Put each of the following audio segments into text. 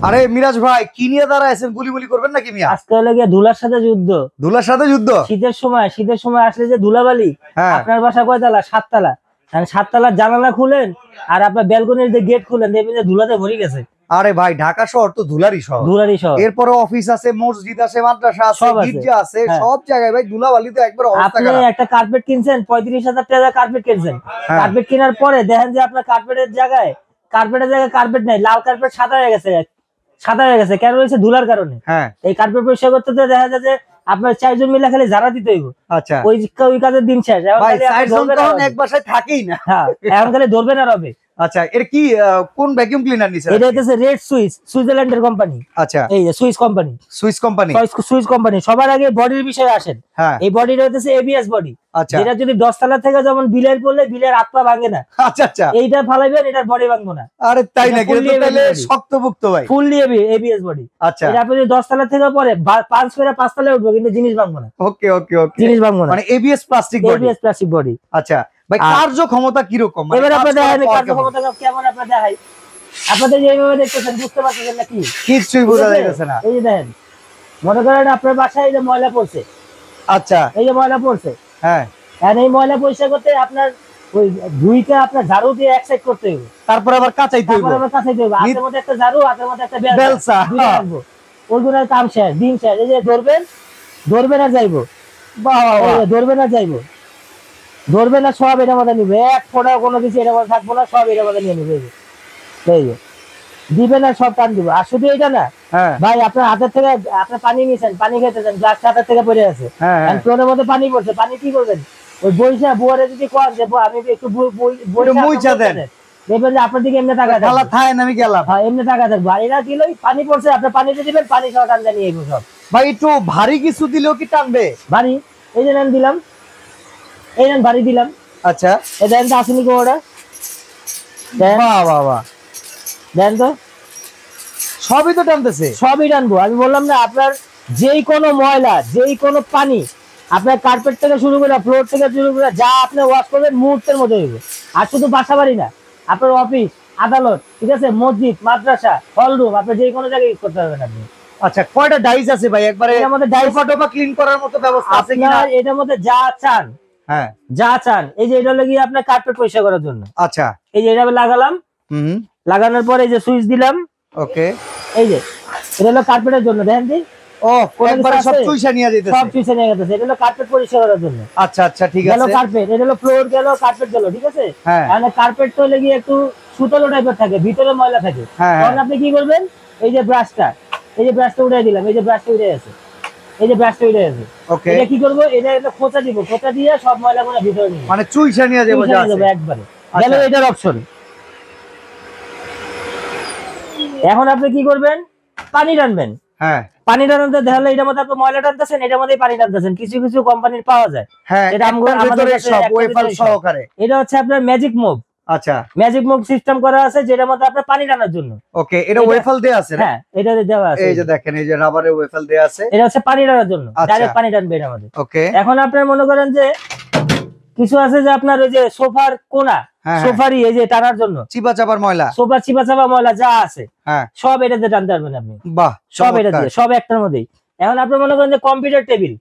আরে মিরাজ ভাই কি নিয়ে দাঁড়াইছেন, গুলি করবেন নাকি মিয়া? আজকে হলো গিয়ে ধুলার সাথে যুদ্ধ। ধুলার সাথে যুদ্ধ? শীতের সময় আসলে যে ধুলাবালি। আপনার বাসা কয়তলা? 7 তলা। 7 তলার জানালা খুলেন আর আপনার ব্যালকনির যে গেট খুলেন দেখবেন যে ধুলাতে ভরে গেছে। আরে ভাই ঢাকা শহর তো ধুলারই শহর। এরপরে অফিস আছে, মসজিদ আছে, মাদ্রাসা আছে, গির্জা আছে, সব জায়গায় ভাই ধুলাবালি তো একবার অবস্থা খারাপ। আপনি একটা কার্পেট কিনছেন 35,000 টাকা কার্পেট কিনছেন। কার্পেট কেনার পরে দেখেন যে আপনার কার্পেটের জায়গায় কার্পেট নাই, লাল কার্পেট সাদা হয়ে গেছে। কেন হয়েছে? ধুলার কারণে। এই কার্পেট পরিষ্কার করতে দেখা যায় যে আপনার 4 জন মিলে খালি ঝাড়া দিতে হইব। আচ্ছা, ওই কাজের দিন শেষ। ভাই 4 জন তখন এক বাসায় থাকেই না। হ্যাঁ, এখন খালি ধরবে না রবে। আচ্ছা, এর কি কোন ভ্যাকুয়াম ক্লিনার নিছেন? এটা হচ্ছে রেড সুইস, সুইজারল্যান্ডের কোম্পানি। আচ্ছা, এই যে সুইস কোম্পানি। সবার আগে বডির বিষয়ে আসেন। এই বডিটা হচ্ছে এবিএস বডি। যেটা যদি 10 তলা থেকে যেমন বিলের পড়লে বিলের হাত পা ভাঙে না। আচ্ছা আচ্ছা, এইটা ফালাইবেন, এটার বডি ভাঙবো না। আরে তাই নাকি? তাহলে শক্তপোক্ত ভাই, ফুললি এবিএস বডি। আচ্ছা, এটা আপনি 10 তলা থেকে পরে 5 তলায় উঠবো, কিন্তু জিনিস ভাঙবো না। ওকে ওকে ওকে, জিনিস ভাঙবো না, মানে এবিএস প্লাস্টিক বডি। আচ্ছা ভাই, কার্যক্ষমতা কি রকম? এবার আপনাদের কার্যক্ষমতা কেমন আপনাদের দেখাই। আপনাদের এইভাবে দেখতেছেন, বুঝতে পারছেন না কি? কিছুই বোঝা যাচ্ছে না। এই যে দেখেন, মনে করেন আপনার বাসায় এই যে ময়লা পড়ছে। আচ্ছা, এই যে ময়লা পড়ছে, হ্যাঁ, আর এই ময়লা পরিষ্কার করতে আপনার ওই ধুইটা আপনার ঝাড়ু দিয়ে এক সাইড করতে হবে, তারপর আবার কাচাইতে হবে। হাতের মধ্যে একটা ঝাড়ু, হাতের মধ্যে একটা বেলচা রাখবো। ওইগুলোর কাম শেষ, দিন শেষ। এই যে ধরবে না যাইবো, ধরবে না সব এটার মধ্যে নিবে। এক ফোঁটা কোনো কিছু এটার মধ্যে থাকবো না, সব এটার মধ্যে নিয়ে নিবে। এই যে দিবে না, সব টান দিব। আর শুধু এটা না ভাই, আপনার হাতের থেকে আপনার পানি নিয়েছেন, পানি খেতেছেন, গ্লাস হাতের থেকে পড়ে আছে, ফ্লোরের মধ্যে পানি পড়ছে। পানি কি করবেন? ওই বইসা বুয়ারে যদি কোয়ান যে আমি একটু মুইছা দেন, দেখবেন যে আপনার দিকে এমনি টাকা আমি গেলাম। হ্যাঁ, এমনি টাকা থাকবে। আর এরা দিলেই পানি পড়ছে, আপনার পানিতে দিবেন, পানি সহ টান জানিয়ে এগুলো সব। ভাই একটু ভারী কিছু দিলেও কি টানবে? ভারী, এই যে নেন দিলাম, এই নেন ভারী দিলাম। আচ্ছা, এই দেন তো আসেনি কোটা, দেন তো, সবই তো টানতেছে। সবই টানবো। আমি বললাম না, আপনার যেই কোনো ময়লা, যেই কোনো পানি, আপনার কার্পেট থেকে শুরু করে ফ্লোর থেকে শুরু করে যা আপনি ওয়াশ করবেন মুহূর্তের মধ্যে হইবে। আর শুধু বাসা বাড়ি না, আপনার অফিস, আদালত, ঠিক আছে, মসজিদ, মাদ্রাসা, হল রুম, আপনি যে কোনো জায়গায় ইউজ করতে পারবেন আপনি। আচ্ছা, কয়টা ডাইস আছে ভাই? একবারে এর মধ্যে ডাইফাটোপা ক্লিন করার মতো ব্যবস্থা আছে কিনা? এটার মধ্যে যা চান, যা চান। এই যে এটা লাগিয়ে আপনার কার্পেট পরিষ্কার করার জন্য। আচ্ছা, এই যে এটা লাগালাম, লাগানোর পরে এই যে সুইচ দিলাম। ওকে, এই যে এটা হলো কার্পেটের জন্য। দেখেন দি, একবারে সব চুইসা নিয়ে যেতেছে, সব চুইসা নিয়ে যেতেছে। এটা হলো কার্পেট পরিষ্কার করার জন্য। আচ্ছা আচ্ছা, ঠিক আছে। গেল কার্পেট, এটা হলো ফ্লোর গেল, কার্পেট গেল, ঠিক আছে। তাহলে কার্পেট তো লেগে একটু সুতলো টাইপের থাকে, ভিতরে ময়লা থাকে। তখন আপনি কি করবেন? এই যে ব্রাশটা উঠাই দিলাম। এই যে ব্রাশটা উঠে গেছে, এটা কি করবো? এটা খোঁচা দিব, খোঁচা দিয়ে সব ময়লাগুলো ভিতরে নিয়ে, মানে চুইসা নিয়ে যাবো একবারে। গেল এটার অপশন। এখন আপনি কি করবেন? পানি টানবেন। পানি টানতে দেখলে এটার মধ্যে আপনি ময়লা টানতেছেন, এটার মধ্যে পানি টানতেছেন। কিছু কিছু কোম্পানির পাওয়া যায়, এটা আমাদের সহকারে। এটা হচ্ছে আপনার ম্যাজিক মুভ। আচ্ছা, ম্যাজিক মুভ সিস্টেম করা আছে, যেটার মধ্যে আপনার পানি টানার জন্য। ওকে, এটা ওয়েফেল দেয়া আছে? হ্যাঁ, এটা দেওয়া আছে। এই যে দেখেন, এই যে রাবারের ওয়েফেল দেয়া আছে। এটা হচ্ছে পানি টানার জন্য, ডাইরেক্ট পানি টানবে এর মধ্যে। ওকে, এখন আপনার মনে করেন যে কিছু আছে যে আপনার ওই যে সোফার কোনা, সোফারি এই যে টানার জন্য চিপা চাপার ময়লা, সোফার চিপা চাপা ময়লা যা আছে সব এটাতে টানতে পারবেন আপনি। বাহ, সব এটা দিয়ে, সব একটার মধ্যেই। এখন আপনি মনে করেন যে কম্পিউটার টেবিল,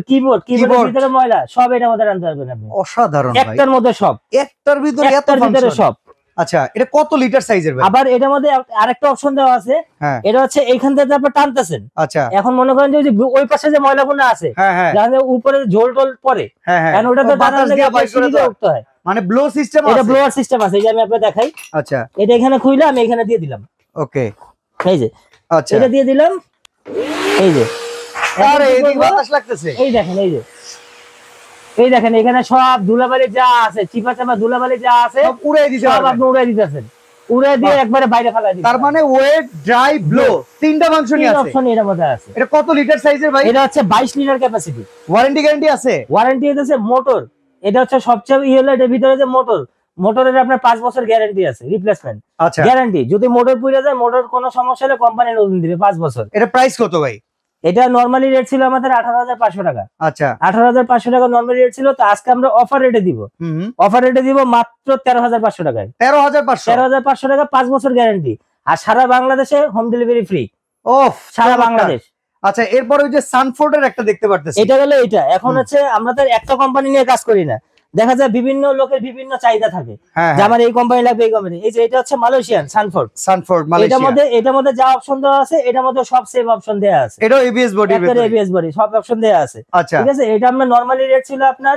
কিবোর্ডের ভিতরে ময়লা, সব এটার মধ্যে টানতে পারবেন আপনি। অসাধারণ ভাই, একটার মধ্যে সব, একটার ভিতরে এত ফাংশন সব। আচ্ছা, এটা কত লিটার সাইজের ভাই? আবার এটার মধ্যে আরেকটা অপশন দেওয়া আছে। এটা হচ্ছে এইখান থেকে আপনি টানতেছেন। আচ্ছা, এখন মনে করেন যে ওই পাশে যে ময়লাগুলো আছে, যাদের উপরে ঝোল টোল পড়ে, কারণ ওটা তো টানার জায়গা সিঁড়িতে উঠতে হয়, মানে ব্লো সিস্টেম আছে। এটা ব্লোয়ার সিস্টেম আছে, এই যে আমি আপনাকে দেখাই। আচ্ছা, এটা এখানে খুইলা আমি এখানে দিয়ে দিলাম। ওকে, এই যে, আচ্ছা, এটা দিয়ে দিলাম। এই যে, আরে এদিকে বাতাস লাগতেছে। এই দেখেন, এই দেখেন এখানে সব ধুলাবালি যা আছে, চিপা চাপা ধুলাবালি যা আছে সব উড়াই দিতে সব আপনি উড়াই দিতেছেন, উড়াই দিয়ে একবারে বাইরে ফেলাই দিবেন। তার মানে ওয়েট, ড্রাই, ব্লো তিনটা ফাংশনই আছে। অপশন এর মধ্যে আছে। এটা কত লিটার সাইজের ভাই? এটা হচ্ছে 22 লিটার ক্যাপাসিটি। ওয়ারেন্টি গ্যারান্টি আছে? ওয়ারেন্টি আছে মোটর। এটা হচ্ছে সবচেয়ে এর ভিতরে যে মোটরের আপনার 5 বছর গ্যারান্টি আছে, রিপ্লেসমেন্ট গ্যারান্টি। যদি মোটর পুড়ে যায়, মোটর কোনো সমস্যা হলে কোম্পানি নতুন দিবে 5 বছর। এটা প্রাইস কত ভাই? এটা নরমালি রেট ছিল আমাদের 18,500 টাকা। আচ্ছা, 18,500 টাকা নরমালি রেট ছিল। তো আজকে আমরা অফার রেটে দিব, মাত্র 13,500 টাকায়। 13,500 টাকা, 5 বছর গ্যারান্টি। আর সারা বাংলাদেশে হোম ডেলিভারি ফ্রি। ওফ, সারা বাংলাদেশ। আচ্ছা, এরপরে ওই যে সানফোর্ডের একটা দেখতে পারতেছি, এটা গেল এটা। এখন হচ্ছে আমরা তো একটা কোম্পানি নিয়ে কাজ করি না, দেখা যায় বিভিন্ন লোকের বিভিন্ন চাহিদা থাকে যে আমার এই কোম্পানি লাগবে, এই কোম্পানি। এই যে এটা হচ্ছে মালয়েশিয়ান সানফোর্ড, এটার মধ্যে যা অপশন দেওয়া আছে এটার মধ্যে সব সেম অপশন দেওয়া আছে। এটা এবিএস বডি, এবিএস বডি সব অপশন দেওয়া আছে। আচ্ছা, ঠিক আছে। এটা আমরা নরমালি রেট ছিল আপনার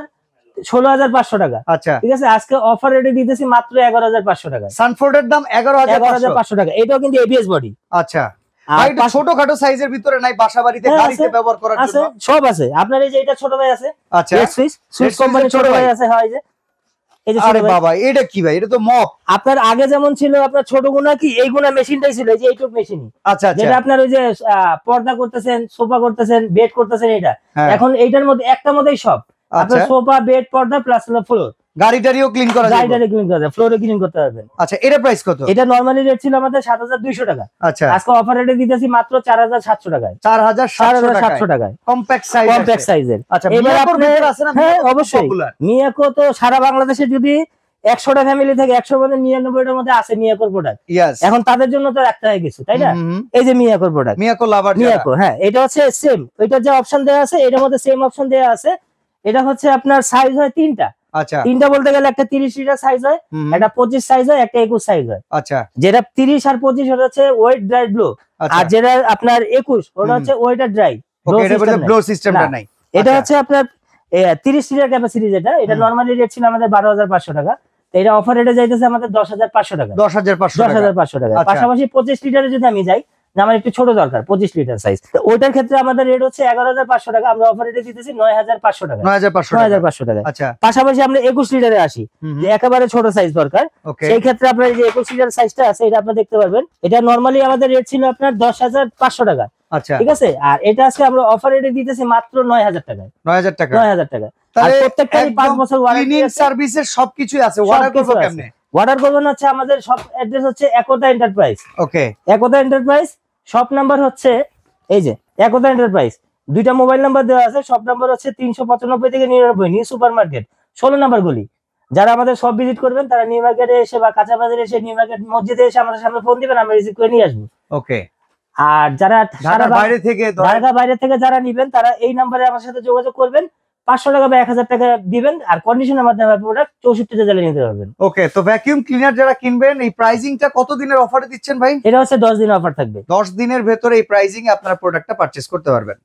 16,500 টাকা। আচ্ছা, ঠিক আছে। আজকে অফার রেটে দিতেছি মাত্র 11,500 টাকা। সানফোর্ডের দাম 11,500 টাকা। এটাও কিন্তু এবিএস বডি। আচ্ছা, আর ছোটখাটো সাইজের ভিতরে নাই, বাসা বাড়িতে গাড়িতে ব্যবহার করার জন্য সব আছে। আপনার এই যে এটা ছোট ভাই আছে, আচ্ছা, সুইস কোম্পানি ছোট ভাই আছে। হয় যে এই যে, আরে বাবা, এটা কি ভাই? এটা তো মপ। আপনার আগে যেমন ছিল আপনার ছোট গুণা কি এই গুণা মেশিনটাই ছিল, এই যে এইটুক মেশিন। আচ্ছা, যেটা আপনার ওই যে পর্দা করতেছেন, সোফা করতেছেন, বেড করতেছেন, এটা এখন এইটার মধ্যে একটার মধ্যেই সব আপনার সোফা, বেড, পর্দা প্লাস হলো ফ্লোর। গাড়িটারিও ক্লিন করা যায়, গাড়িটারি ক্লিন করা যায়, ফ্লোরে ক্লিন করতে পারবেন। আচ্ছা, এটা প্রাইস কত? এটা নরমালি রেট ছিল আমাদের 7,200 টাকা। আচ্ছা, আজকে অফার রেটে দিতেছি মাত্র 4,700 টাকায়। 4,700 টাকায় কম্প্যাক্ট সাইজের। আচ্ছা, মিয়াকোর ভিতর আছে না? হ্যাঁ, অবশ্যই। মিয়াকো তো সারা বাংলাদেশে যদি 100টা ফ্যামিলি থেকে 100 মধ্যে 99টার মধ্যে আছে মিয়াকোর প্রোডাক্ট। এখন তাদের জন্য তো রাখতে হয় কিছু, তাই না? এই যে মিয়াকোর প্রোডাক্ট, মিয়াকো লাভার, মিয়াকো, হ্যাঁ, এটা হচ্ছে সেম। ওইটার যে অপশন দেওয়া আছে এটার মধ্যে সেম অপশন দেওয়া আছে। এটা হচ্ছে আপনার সাইজ হয় তিনটা। আচ্ছা, তিনটা বলতে গেলে একটা 30 লিটার সাইজ হয়, একটা 25 সাইজ হয়, একটা 21 সাইজ হয়। আচ্ছা, যেটা 30 আর 25 ওটা হচ্ছে ওয়েট ড্রাই ব্লো, আর যেটা আপনার 21 ওটা হচ্ছে ওয়েট আর ড্রাই ব্লো সিস্টেমটা নাই। এটা হচ্ছে আপনার 30 লিটার ক্যাপাসিটি, যেটা এটা নরমালি রেট ছিল আমাদের 12,500 টাকা। এটা অফার রেটে যাইতেছে আমাদের 10,500 টাকা। 10,500 টাকা। পাশাপাশি 25 লিটারে যদি আমি যাই, আমার একটু ছোট দরকার 25 লিটার সাইজ, ওইটার ক্ষেত্রে আমাদের রেট হচ্ছে 11,500 টাকা। আমরা অফার রেটে দিতেছি 9,500 টাকা। 9,500 টাকা। আচ্ছা, পাশাপাশি আমরা 21 লিটারে আসি, যে একেবারে ছোট সাইজ দরকার, সেই ক্ষেত্রে আপনার যে 21 লিটার সাইজটা আছে এটা আপনি দেখতে পারবেন। এটা নরমালি আমাদের রেট ছিল আপনার 10,500 টাকা। আচ্ছা, ঠিক আছে। আর এটা আজকে আমরা অফার রেটে দিতেছি মাত্র 9,000 টাকায়। 9,000 টাকা। 9,000 টাকা। আর প্রত্যেকটারই 5 বছর ওয়ারেন্টি ক্লিনিং সার্ভিসের সবকিছু আছে। অর্ডার করব কেমনে? অর্ডার করবেন হচ্ছে আমাদের সব অ্যাড্রেস হচ্ছে একতা এন্টারপ্রাইজ। ওকে, একতা এন্টারপ্রাইজ। শপ নাম্বার হচ্ছে এই যে একতা এন্টারপ্রাইজ, দুইটা মোবাইল নাম্বার দেওয়া আছে। শপ নাম্বার হচ্ছে 395 থেকে 99, নিউ সুপার মার্কেট, 16 নাম্বার গলি। যারা আমাদের সব ভিজিট করবেন তারা নিউ মার্কেটে এসে বা কাঁচা বাজারে এসে, নিউ মার্কেট মসজিদে এসে আমাদের সামনে ফোন দিবেন, আমরা রিসিভ করে নিয়ে আসবো। ওকে। আর যারা ঢাকার বাইরে থেকে যারা নিবেন তারা এই নাম্বারে আমার সাথে যোগাযোগ করবেন। 500 টাকা বা 1,000 টাকা দিবেন, আর কন্ডিশনের মাধ্যমে প্রোডাক্ট 64 তে নিতে পারবেন। ওকে, তো ভ্যাকুয়াম ক্লিনার যারা কিনবেন, এই প্রাইসিংটা কত দিনের অফারে দিচ্ছেন ভাই? এটা হচ্ছে 10 দিনের অফার থাকবে। 10 দিনের ভেতরে এই প্রাইসিং এ আপনারা প্রোডাক্টটা পারচেজ করতে পারবেন।